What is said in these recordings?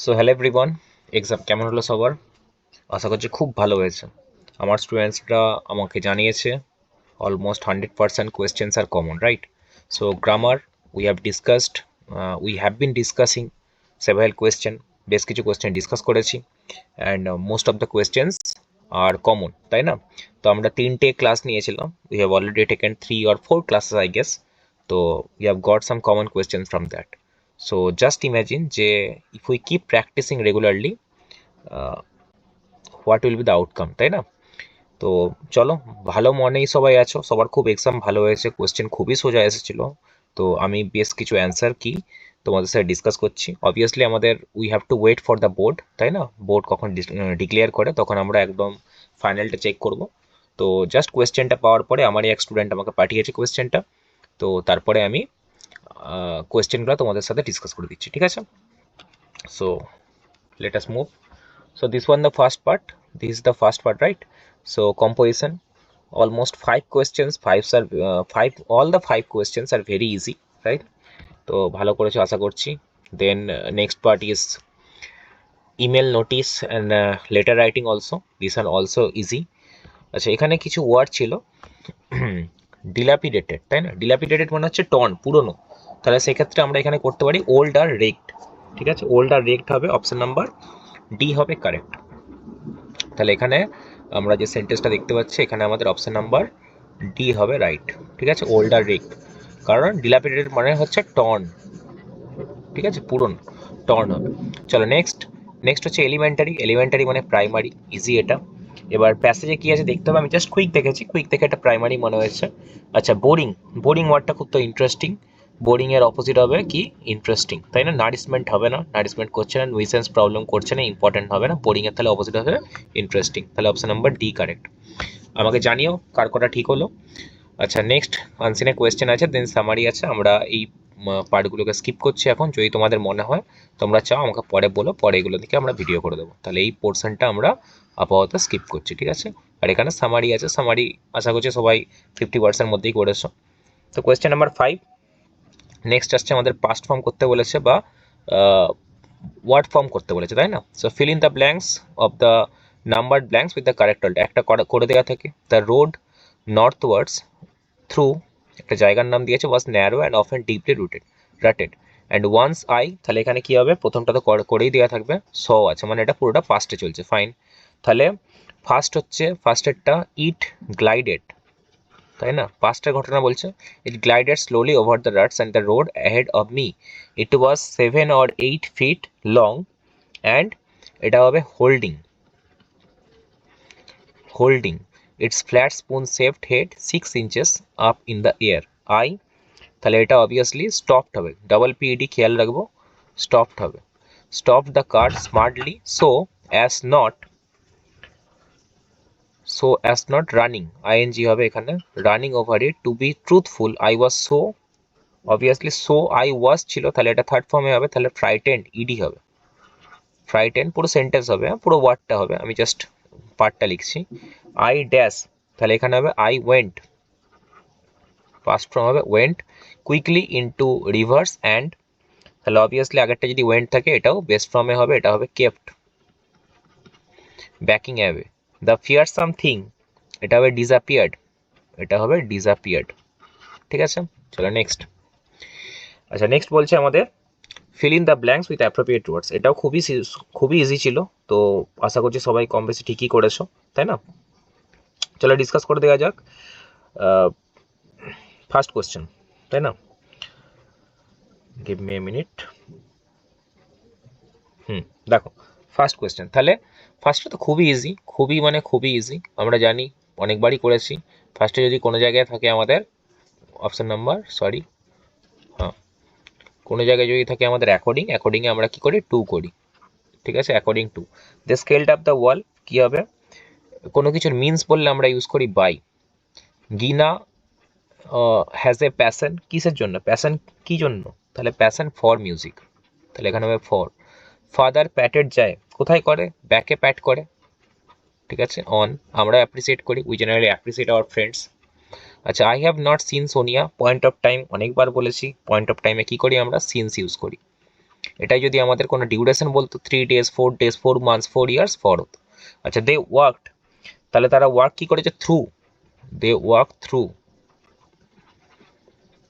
So hello everyone, exam কেমন হলো সবার? আশা করছি খুব ভালো হয়েছে। আমার স্টুডেন্টসরা আমাকে জানিয়েছে almost 100% questions are common, right? So grammar we have been discussing several question, বেশ কিছু কোয়েশ্চেন ডিসকাস করেছি and most of the questions are common, তাই না? তো আমরা 3টে ক্লাস নিয়েছিলাম। We have already taken 3 or 4 classes I guess. তো we have got some common questions from that. So just imagine যে if we keep practicing regularly, uh, what will be the outcome, তাই না? তো চলো, ভালো মনেই সবাই আছো, সবার খুব এক্সাম ভালো হয়েছে, কোয়েশ্চেন খুবই সোজা এসেছিল। তো আমি বেশ কিছু অ্যান্সার কি তোমাদের সাথে ডিসকাস করছি। অবভিয়াসলি আমাদের we have to wait for the board, তাই না? বোর্ড কখন ডিক্লেয়ার করে তখন আমরা একদম ফাইনালটা চেক করব। তো জাস্ট কোয়েশ্চেনটা পাওয়ার পরে আমারই এক স্টুডেন্ট আমাকে পাঠিয়েছে কোয়েশ্চেনটা, তো তারপরে আমি কোয়েশ্চেনগুলো তোমাদের সাথে ডিসকাস করে দিচ্ছি, ঠিক আছে? So let us move. So this one the first part, this is the first part, right? So composition, almost 5 questions, all the 5 questions are very easy, right? তো ভালো করেছো আশা করছি। Then next part is email notice and letter writing also, these are also easy. আচ্ছা, এখানে কিছু word ছিল dilapidated, তাই না? ডিলাপিডেটেড মানে হচ্ছে টর্ন, পুরনো। তাহলে সেক্ষেত্রে আমরা এখানে করতে পারি ওল্ড আর রেকড, ঠিক আছে? ওল্ড আর রেকড হবে, অপশন নাম্বার ডি হবে কারেক্ট। তাহলে এখানে আমরা যে সেন্টেন্সটা দেখতে পাচ্ছি এখানে আমাদের অপশন নাম্বার ডি হবে রাইট, ঠিক আছে? ওল্ড আর রেকড, কারণ ডিলাপিডেটেড মানে হচ্ছে টর্ন, ঠিক আছে? পুরনো, টর্ন হবে। চলো নেক্সট। নেক্সট হচ্ছে এলিমেন্টারি। এলিমেন্টারি মানে প্রাইমারি, ইজি এটা। এবার প্যাসেজে কি আছে দেখতে হবে, আমি জাস্ট কুইক দেখেছি, কুইক দেখে এটা প্রাইমারি মনে হয়েছে। আচ্ছা, বোরিং। বোরিং ওয়ার্ডটা খুব তো ইন্টারেস্টিং। বোরিং এর অপোজিট হবে কি? ইন্টারেস্টিং, তাই না? নারিশমেন্ট হবে না, নারিশমেন্ট করছে না, নুইসেন্স প্রবলেম করছে না, ইম্পর্টেন্ট হবে না। বোরিং এর তাহলে অপোজিট হবে ইন্টারেস্টিং, তাহলে অপশন নাম্বার ডি কারেক্ট। আমাকে জানিও কার কটা ঠিক হলো। আচ্ছা, নেক্সট আনসিনে কোয়েশ্চেন আছে, দেন সামারি আছে। আমরা এই পার্টগুলোকে স্কিপ করছি এখন, যদি তোমাদের মনে হয় তোমরা চাও আমাকে পরে বলো, পরে এগুলো থেকে আমরা ভিডিও করে দেবো। তাহলে এই পোর্শনটা আমরা আপাতত স্কিপ করছি, ঠিক আছে? আর এখানে সামারি আছে, সামারি আশা করছি সবাই 50% মধ্যেই করেছো। তো কোয়েশ্চেন নাম্বার 5, নেক্সট আসছে আমাদের পাস্ট ফর্ম করতে বলেছে বা ওয়ার্ড ফর্ম করতে বলেছে, তাই না? So fill in the blanks of the numbered blanks with the correct word. একটা করে দেওয়া থাকে, দ্য রোড নর্থওয়ার্ডস থ্রু, একটা জায়গার নাম দিয়েছে, was narrow and often deeply rutted and once I, তাহলে এখানে কি হবে? প্রথমটা তো করেই দেওয়া থাকবে, স আছে মানে এটা পুরোটা ফার্স্টে চলছে, ফাইন। তাহলে ফার্স্ট হচ্ছে, ফার্স্টেরটা ইট গ্লাইডেড, তাই না? পাস্টের ঘটনা বলছে, it glided slowly over the ruts and the road ahead of me, it was 7 or 8 feet long and, এটা হবে holding, holding its flat spoon shaped head 6 inches up in the air. I, তাহলে এটা obviously stopped হবে, double PED খেয়াল রাখবো, stopped হবে। Stop the car smartly so as not, so as not running, ING হবে এখানে, running over it, to B truthful I was so, obviously so I was ছিল, তাহলে এটা থার্ড ফর্মে হবে, তাহলে ফ্রাইটেন্ড ইডি হবে, ফ্রাইটেন্ড পুরো সেন্টেন্স হবে, পুরো ওয়ার্ডটা হবে, আমি জাস্ট পার্টটা লিখছি। আই ড্যাশ, তাহলে এখানে হবে আই ওয়েন্ট, পাস্ট ফর্ম হবে went quickly into rivers and, তাহলে অবভিয়াসলি আগেরটা যদি ওয়েন্ট থাকে এটাও বেস্ট ফর্মে হবে, এটা হবে kept, backing away. The fearsome thing, এটা হবে ডিসঅ্যাপিয়ার্ড, এটা হবে ডিসঅ্যাপিয়ার্ড, ঠিক আছে? চলো নেক্সট। আচ্ছা, নেক্সট বলছে আমাদের feel in the blanks with appropriate words. এটাও খুবই ইজি ছিল, তো আশা করছি সবাই কম বেশি ঠিকই করেছো, তাই না? চলো ডিসকাস করে দেওয়া যাক ফার্স্ট কোয়েশ্চেন, তাই না? Give me a minute. দেখো ফার্স্ট কোয়েশ্চেন, তাহলে ফার্স্টটা তো খুবই ইজি, খুবই মানে খুবই ইজি, আমরা জানি, অনেকবারই করেছি। ফার্স্টে যদি কোনো জায়গায় থাকে আমাদের অপশন নাম্বার, সরি, হ্যাঁ, কোনো জায়গায় যদি থাকে আমাদের অ্যাকর্ডিং, অ্যাকর্ডিংয়ে আমরা কি করি? টু করি, ঠিক আছে? According to the scaled up the wall, কি হবে? কোনো কিছুর মিনস বললে আমরা ইউজ করি by. Gina has a passion, কিসের জন্য? প্যাশন কি জন্য? তাহলে প্যাশন ফর মিউজিক, তাহলে এখানে হবে ফর। ফাদার প্যাটেড যায়, কোথায় করে? ব্যাকে প্যাট করে, ঠিক আছে? অন, আমরা অ্যাপ্রিসিয়েট করি, we generally appreciate our friends. আচ্ছা, I have not seen Sonia, point of time, অনেকবার বলেছি, পয়েন্ট অফ টাইমে কি করি আমরা? সিনস ইউজ করি। এটাই যদি আমাদের কোনো ডিউরেশন বলতো 3 days 4 days 4 months 4 years 4 হতো। আচ্ছা দে ওয়ার্কড, তাহলে তারা ওয়ার্ক কি করেছে? Through, they work through.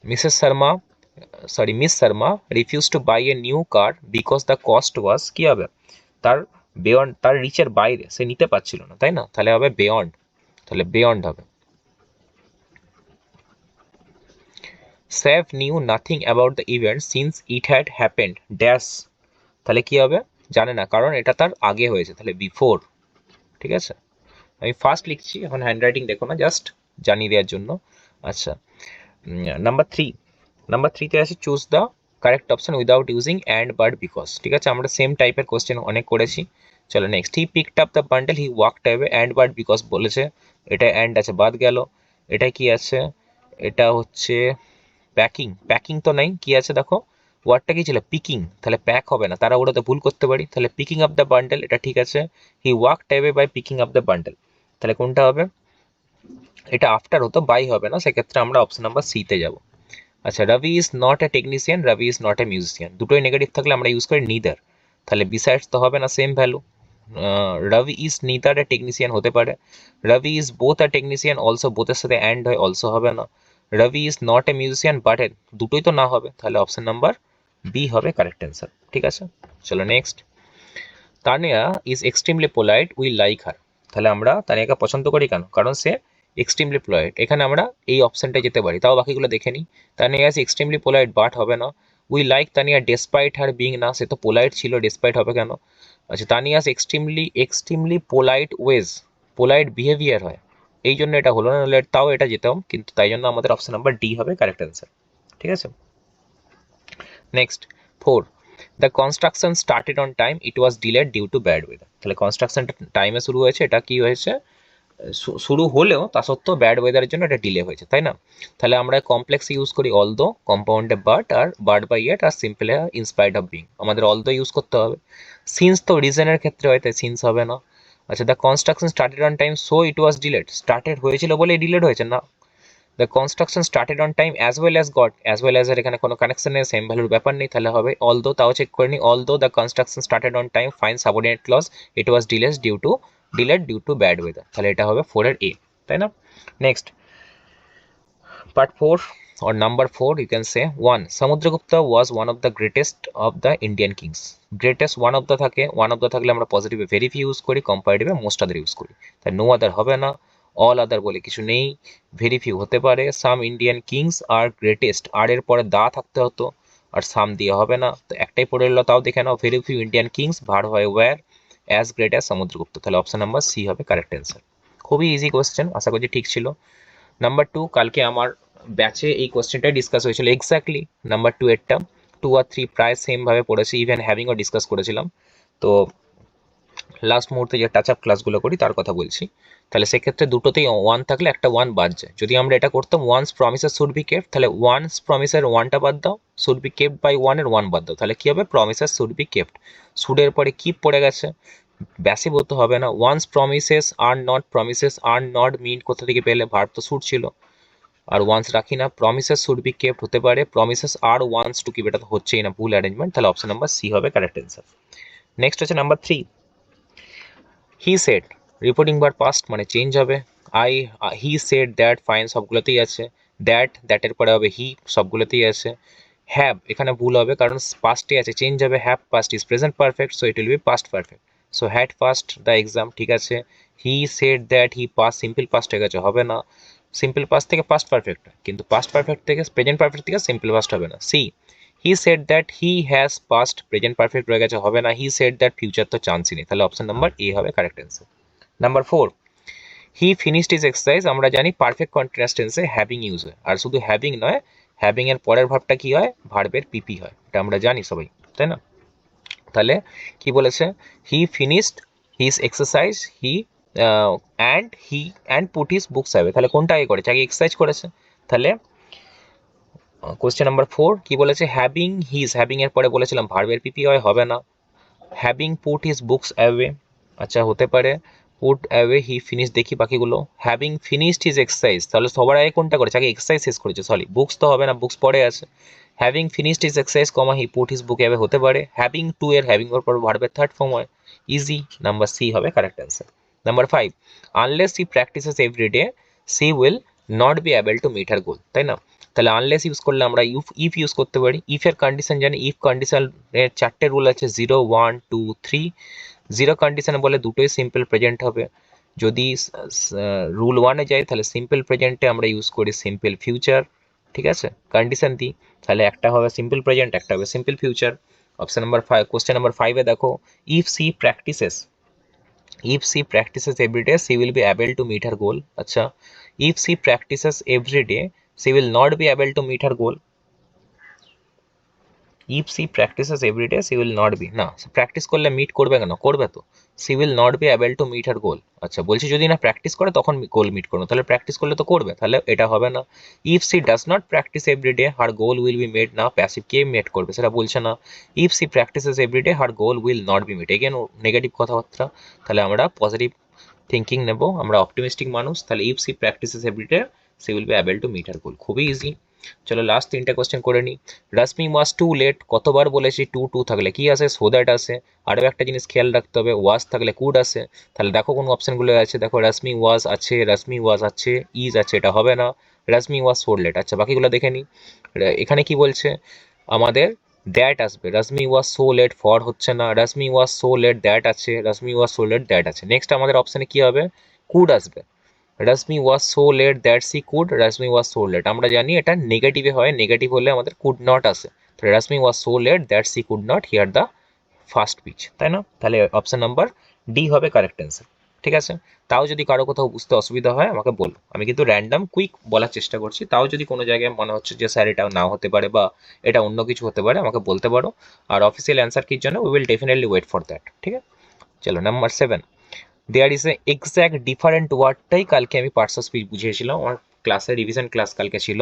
Mrs Sharma Miss Sharma refuse to buy a new car because the cost was, কি হবে? তার বিয়ন্ড, তার রিচের বাইরে, সে নিতে পারছিল না, তাই না? তাহলে হবে বিয়ন্ড, তাহলে বিয়ন্ড হবে। Save knew nothing about the event since it had happened dash, তাহলে কি হবে? জানে না, কারণ এটা তার আগে হয়েছে, তাহলে বিফোর। ঠিক আছে, আমি ফার্স্ট লিখছি, এখন হ্যান্ডরাইটিং দেখো না, জাস্ট জানিয়ে দেওয়ার জন্য। আচ্ছা, নাম্বার থ্রিতে আছে choose the correct option without using and but because. ঠিক আছে, আমরা সেম টাইপের কোশ্চেন অনেক করেছি। চলো next, he picked up the bundle he walked away and but because বলেছে, এটা অ্যান্ড আছে, বাদ গেল। এটা কি আছে? এটা হচ্ছে প্যাকিং, প্যাকিং তো নেই, কি আছে দেখো, ওয়ার্ডটা কি ছিল? পিকিং, তাহলে প্যাক হবে না, তারা ওটা তো ভুল করতে পারি, তাহলে পিকিং আপ দ্য বান্ডেল এটা ঠিক আছে। He walked away by picking up the bundle, তাহলে কোনটা হবে? এটা আফটার হতো, বাই হবে না, সেক্ষেত্রে আমরা অপশন নাম্বার সিতে যাব। আচ্ছা, Ravi is not a technician, Ravi is not a musician, দুটোই নেগেটিভ থাকলে আমরা ইউজ করি নিদার, তাহলে বিসাইডস তো হবে না, same value. Ravi is neither a technician হতে পারে, Ravi is both a technician also, বোথের সাথে অ্যান্ড হয়, অলসো হবে না। Ravi is not a musician but a, দুটোই তো না হবে, তাহলে অপশন নাম্বার বি হবে কারেক্ট অ্যান্সার। ঠিক আছে, চলো next, Tania is extremely polite we like her, তাহলে আমরা তানিয়াকে পছন্দ করি কেন? কারণ সে এক্সট্রিমলি পোলাইট, এখানে আমরা এই অপশনটা যেতে পারি, তাও বাকিগুলো দেখে নিই। Tania is extremely polite but হবে না। We like Tania despite her being, না, সে তো পোলাইট ছিল, ডেসপাইট হবে কেন? আচ্ছা, Tania's extremely polite ways, polite behaviour হয়, এই জন্য এটা হলো না, নাহলে তাও এটা যেতাম, কিন্তু তাই জন্য আমাদের অপশন নাম্বার ডি হবে কারেক্ট অ্যান্সার। ঠিক আছে, next 4, the construction started on time it was delayed due to bad weather, তাহলে কনস্ট্রাকশনটা টাইমে শুরু হয়েছে, এটা কি হয়েছে? শুরু হলেও তা সত্ত্বেও ব্যাড ওয়েদারের জন্য এটা ডিলে হয়েছে, তাই না? তাহলে আমরা কমপ্লেক্স ইউজ করি অলদো, কম্পাউন্ডে বাট, আর বাট বাই এট, আর সিম্পলে ইনস্পাইট অফ বিং, আমাদের অলদো ইউজ করতে হবে। সিন্স তো রিজনের ক্ষেত্রে হয়, তাই সিন্স হবে না। আচ্ছা, the construction started on time so it was delayed, started হয়েছিল বলে ডিলেড হয়েছে না। The construction started on time as well as goat, as well as এর এখানে কোনো কানেকশন নেই, সেম ভ্যালুর ব্যাপার নেই, তাহলে হবে অলদো, তাও চেক করে নিই, although the construction started on time fine subordinate clause it was delayed due to bad weather, তাহলে এটা হবে 4 এর এ, তাই না? Next part 4 or number 4 you can say 1, Samudragupta was one of the greatest of the Indian kings, greatest one of the থাকে, one of the থাকলে আমরা পজিটিভে very few use করি, কম্পারেটিভে মোস্ট আদার ইউজ করি, তাই no other হবে না, all other বলে কিছু নেই, ভেরি ফিউ হতে পারে, সাম ইন্ডিয়ান কিংস আর গ্রেটেস্ট, আর এর পরে দা থাকতে হতো, আর সাম দিয়ে হবে না, তো একটাই পড়ে এলো, তাও দেখে নাও, ভেরি ফিউ ইন্ডিয়ান কিংস ভার হয় were as great as Samudragupta, তাহলে অপশন নাম্বার সি হবে কারেক্ট অ্যান্সার। খুবই ইজি কোয়েশ্চেন, আশা করছি ঠিক ছিল। নাম্বার 2, কালকে আমার ব্যাচে এই কোয়েশ্চেনটাই ডিসকাস হয়েছিল, এক্স্যাক্টলি নাম্বার 2 এরটা 2 আর 3 প্রায় সেম ভাবে পড়েছি, ইভেন হ্যাভিংও ডিসকাস করেছিলাম। তো লাস্ট মুহূর্তে যে টাচ আপ ক্লাসগুলো করি তার কথা বলছি, তাহলে সেক্ষেত্রে দুটোতেই 1 থাকলে একটা 1 বাদ যায়, যদি আমরা এটা করতাম one's promises should be kept, তাহলে ওয়ান্স প্রমিসের 1টা বাদ দাও, শুড বি কেপ্ট বাই 1 এর 1 বাদ দাও, তাহলে কি হবে? প্রমিসেস শুড বি কেপ্ট, শুডের পরে কিপ পড়ে গেছে, ব্যাসি বলতে হবে না, one's promises are not mean কোথা থেকে পেলে? ভার্ব তো শুড ছিল, আর ওয়ান্স রাখি না, প্রমিসেস শুড বি কেপ্ট হতে পারে, promises are one's to keep, এটা তো হচ্ছেই না, ভুল অ্যারেঞ্জমেন্ট, তাহলে অপশন নাম্বার সি হবে কারেক্ট অ্যান্সার। নেক্সট হচ্ছে নাম্বার 3, হি সেড, রিপোর্টিং বার পাস্ট মানে চেঞ্জ হবে, হি সেড দ্যাট ফাইন সবগুলোতেই আছে, দ্যাটের পরে হবে হি সবগুলোতেই আছে, হ্যাভ এখানে ভুল হবে কারণ পাস্টে আছে, চেঞ্জ হবে, have passed is present perfect, so it will be past perfect, so had passed the exam, ঠিক আছে। He said that he pass, simple past হয়ে গেছে, হবে না, সিম্পল পাস্ট থেকে পাস্ট পারফেক্ট, কিন্তু পাস্ট পারফেক্ট থেকে প্রেজেন্ট পারফেক্ট থেকে সিম্পল পাস্ট হবে না। C, he said that he has passed, present perfect রয়ে গেছে, হবে না, হি সেড দ্যাট ফিউচার তো চান্সই নেই, তাহলে অপশন নাম্বার এ হবে correct answer. Number 4, he finished his exercise, আমরা জানি পারফেক্ট কন্টিনিউয়াস টেন্সে হ্যাভিং ইউজ হয়, আর শুধু হ্যাভিং নয়, হ্যাভিং এর পরের ভার্বটা কি হয়? ভার্বের পিপি হয়, এটা আমরা জানি সবাই, তাই না? তাহলে কি বলেছে? He finished his exercise, he and put his books away, তাহলে কোনটা আগে করেছে? আগে এক্সারসাইজ করেছে, তাহলে কোয়েশ্চেন নাম্বার 4 কি বলেছে? হ্যাভিং এর পরে বলেছিলাম ভার্বের পিপি হয়, হবে না, having put his books away, আচ্ছা হতে পারে, পুট অ্যাওয়ে হি ফিনিশ, দেখি বাকিগুলো, হ্যাভিং ফিনিশড হিজ এক্সারসাইজ, তাহলে সবার আগে কোনটা করেছে? আগে এক্সারসাইজ শেষ করেছে, সরি বুকস তো হবে না, বুকস পরে আছে, having finished his exercise comma he put his book এভাবে হতে পারে। হ্যাভিং টু এর হ্যাভিং এর পর ভার্বের থার্ড ফর্ম হয়, ইজি, নাম্বার সি হবে correct answer. Number 5, unless he practises every day she will not be able to meet her goal, তাই না? তাহলে আনলেস ইউজ করলে আমরা ইফ ইউজ করতে পারি। ইফ এর কন্ডিশন জানি, ইফ কন্ডিশনের 4টে রুল আছে, 0, 1, 2, 3। 0 কন্ডিশনে বলে দুটোই সিম্পল প্রেজেন্ট হবে। যদি রুল 1-এ যাই তাহলে সিম্পল প্রেজেন্টে আমরা ইউজ করি সিম্পল ফিউচার, ঠিক আছে, কন্ডিশন দিই, তাহলে একটা হবে সিম্পল প্রেজেন্ট, একটা হবে simple future. Option number 5, question number 5-এ দেখো, if she practises every day she will be able to meet her goal. আচ্ছা, if she practices every day she will not be able to meet her goal. if she practices every day she will not be, না practice করলে meet করবে কেন, করবে তো। she will not be able to meet her goal, আচ্ছা বলছি যদি না প্র্যাকটিস করে তখন গোল মিট করবে, তাহলে প্র্যাকটিস করলে তো করবে, তাহলে এটা হবে না। if she does not practice every day her goal will be met, না প্যাসিভ কে মেট করবে সেটা বলছে না। if she practices every day her goal will not be met, again negative কথাবার্তা, তাহলে আমরা পজিটিভ থিঙ্কিং নেব, আমরা অপটিমিস্টিক মানুষ, তাহলে if she practises everyday she will be able to meet her goal, খুবই ইজি। চলো লাস্ট 3টে কোশ্চেন করে নিই। রাশমি ওয়াজ টু লেট, কতবার বলেছি টু থাকলে কি আসে, সো দ্যাট আসে। আরও একটা জিনিস খেয়াল রাখতে হবে, ওয়াজ থাকলে কুড আসে। তাহলে দেখো কোন অপশনগুলো আছে, দেখো রাশমি ওয়াজ আছে, রাশমি ওয়াজ আছে, ইজ আছে, এটা হবে না। রাশমি ওয়াজ সো লেট, আচ্ছা বাকিগুলো দেখে নিই। এখানে কি বলছে আমাদের, দ্যাট আসবে, Rashmi was so late for হচ্ছে না, Rashmi was so late that আছে, Rashmi was so late that আছে। নেক্সট আমাদের অপশানে কি হবে, কুড আসবে, Rashmi was so late that she could, Rashmi was so late, আমরা জানি এটা নেগেটিভে হয়, নেগেটিভ হলে আমাদের কুড নট আসে, তাহলে Rashmi was so late that she could not hear the first speech, তাই না? তাহলে অপশন নাম্বার ডি হবে কারেক্ট অ্যান্সার, ঠিক আছে। তাও যদি কারো কোথাও বুঝতে অসুবিধা হয় আমাকে বলো, আমি কিন্তু র্যান্ডাম কুইক বলার চেষ্টা করছি, তাও যদি কোনো জায়গায় মনে হচ্ছে যে স্যার এটা নাও হতে পারে বা এটা অন্য কিছু হতে পারে আমাকে বলতে পারো। আর অফিসিয়াল অ্যান্সার কির জন্য we will definitely wait for that, ঠিক আছে। চলো number 7, there is a exact different ওয়ার্ডটাই কালকে আমি পার্টস অফ স্পিচ বুঝিয়েছিলাম, আমার ক্লাসে রিভিশন ক্লাস কালকে ছিল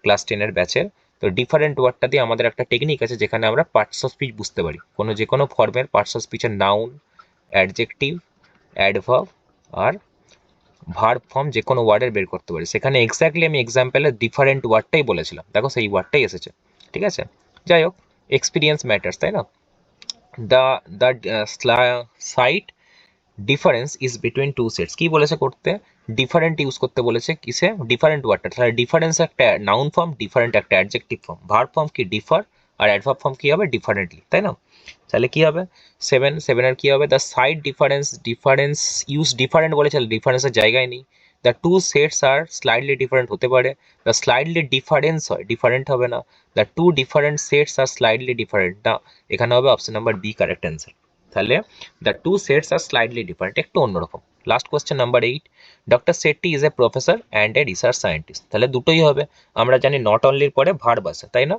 ক্লাস 10-এর ব্যাচের। তো ডিফারেন্ট ওয়ার্ডটা দিয়ে আমাদের একটা টেকনিক আছে যেখানে আমরা পার্টস অফ স্পিচ বুঝতে পারি, যে কোনো ফর্মের পার্টস অফ স্পিচের নাউন, অ্যাডজেক্টিভ, অ্যাডভার্ব আর ভার্ব ফর্ম যে কোনো ওয়ার্ডের বের করতে পারি। সেখানে এক্স্যাক্টলি আমি এক্সাম্পলে ডিফারেন্ট ওয়ার্ডটাই বলেছিলাম, দেখো সেই ওয়ার্ডটাই এসেছে, ঠিক আছে। যাই হোক, এক্সপিরিয়েন্স ম্যাটার্স, তাই না। The sight difference is between two sets, কি বলেছে করতে, ডিফারেন্ট ইউজ করতে বলেছে কিসে, ডিফারেন্ট ওয়ার্ডটা, তাহলে ডিফারেন্স একটা নাউন ফর্ম, ডিফারেন্ট একটা অ্যাডজেক্টিভ ফর্ম, ভার্ব ফর্ম কি ডিফার, আর অ্যাডভার্ব ফর্ম কি হবে ডিফারেন্টলি, তাই না। তাহলে কি হবে 7 কি হবে, the side difference use different বলেছে, ডিফারেন্সের জায়গায় নেই। The two sets are slightly different হতে পারে, দ্য স্লাইডলি ডিফারেন্স হয়, ডিফারেন্ট হবে না। The two different sets are slightly different, না এখানে হবে option number B correct answer. তাহলে the two sets are slightly different, একটু অন্যরকম। Last question number 8, doctor Shetty is a professor and a research scientist, তাহলে দুটোই হবে, আমরা জানি নট অনলির পরে ভার্ব আসে, তাই না।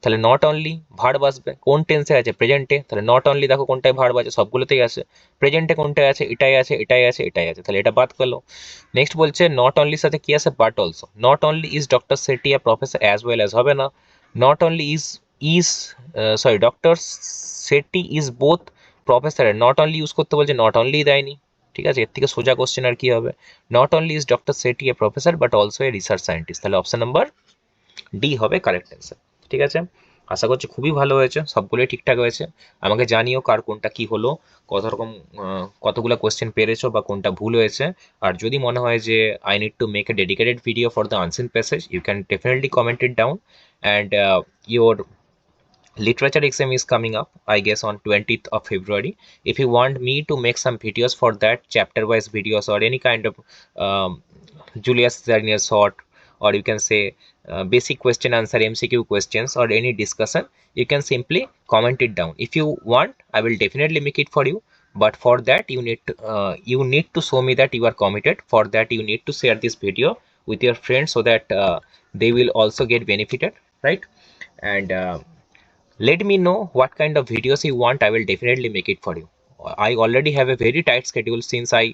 তাহলে নট অনলি ভার্ব আসবে, কোন টেন্সে আছে, প্রেজেন্টে, তাহলে নট অনলি দেখো কোনটায় ভার্ব আছে, সবগুলোতেই আছে। প্রেজেন্টে কোনটায় আছে, এটাই আছে, এটাই আছে, এটাই আছে, তাহলে এটা বাদ গেল। নেক্সট বলছে নট অনলির সাথে কি আছে, but also, not only is doctor Shetty a professor as well as হবে না। Not only is doctor Shetty is both professor, not only use করতে বলছে, নট অনলি দেয়নি, ঠিক আছে। এর থেকে সোজা কোশ্চেন আর কি হবে, not only is doctor Shetty a professor but also a research scientist, তাহলে অপশন নাম্বার ডি হবে কারেক্ট অ্যান্সার, ঠিক আছে। আশা করছি খুবই ভালো হয়েছে, সবগুলোই ঠিকঠাক হয়েছে। আমাকে জানিও কার কোনটা কি হলো, কত রকম কতগুলো কোয়েশ্চেন পেরেছো বা কোনটা ভুল হয়েছে। আর যদি মনে হয় যে I need to make a dedicated video for the unseen passage, you can definitely comment it down. And your literature exam is coming up, I guess on 20th of February. If you want me to make some videos for that, chapter wise videos or any kind of Julius Caesar sort, or you can say basic question answer MCQ questions or any discussion, you can simply comment it down. If you want, I will definitely make it for you, but for that you need to show me that you are committed. For that you need to share this video with your friends so that they will also get benefited, right? And let me know what kind of videos you want, I will definitely make it for you. I already have a very tight schedule since I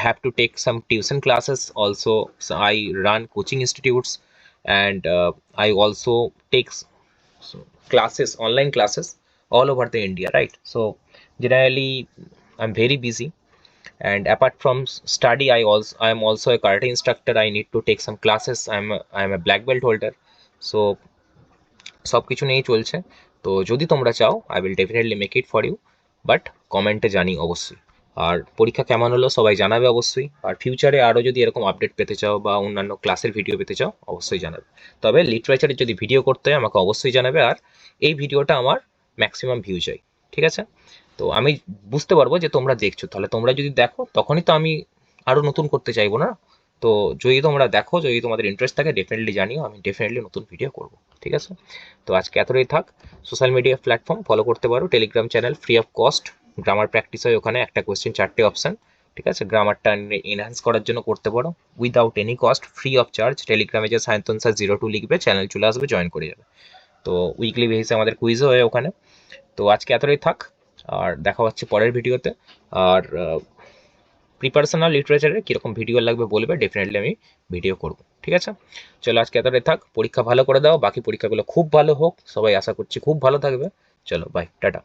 have to take some tuition classes also, so I run coaching institutes, and I also take classes, online classes all over the India, right? So generally I'm very busy, and apart from study I am also a karate instructor, I need to take some classes, I'm a black belt holder. So সব কিছু নিয়েই চলছে। তো যদি তোমরা চাও I will definitely make it for you, but কমেন্টে জানি অবশ্যই। আর পরীক্ষা কেমন হলো সবাই জানাবে অবশ্যই। আর ফিউচারে আরও যদি এরকম আপডেট পেতে চাও বা অন্যান্য ক্লাসের ভিডিও পেতে চাও অবশ্যই জানাবে। তবে লিটারেচারের যদি ভিডিও করতে হয় আমাকে অবশ্যই জানাবে। আর এই ভিডিওটা আমার ম্যাক্সিমাম ভিউ চাই, ঠিক আছে? তো আমি বুঝতে পারবো যে তোমরা দেখছো, তাহলে তোমরা যদি দেখো তখনই তো আমি আরও নতুন করতে চাইবো না। তো যদি তোমরা দেখো, যদি তোমাদের ইন্টারেস্ট থাকে ডেফিনেটলি জানিও, আমি ডেফিনেটলি নতুন ভিডিও করবো, ঠিক আছে? তো আজকে এতটাই থাক। সোশ্যাল মিডিয়া প্ল্যাটফর্ম ফলো করতে পারো, Telegram channel free of cost, grammar practice হয় ওখানে, একটা কোয়েশ্চেন 4টে অপশান, ঠিক আছে? গ্রামারটা এনহ্যান্স করার জন্য করতে পারো without any cost, free of charge. টেলিগ্রামে যে সায়ন্তন স্যার 02 লিখবে চ্যানেল চলে আসবে, জয়েন করে যাবে। তো উইকলি বেসিসে আমাদের কুইজও হয় ওখানে। তো আজকে এতটাই থাক, আর দেখা হচ্ছে পরের ভিডিওতে। আর প্রিপারেশন আর লিটারেচারে কীরকম ভিডিও লাগবে বলবে, ডেফিনেটলি আমি ভিডিও করব, ঠিক আছে? চলো আজকে এতটাই থাক, পরীক্ষা ভালো করে দাও, বাকি পরীক্ষাগুলো খুব ভালো হোক, সবাই আশা করছি খুব ভালো থাকবে। চলো বাই, টাটা।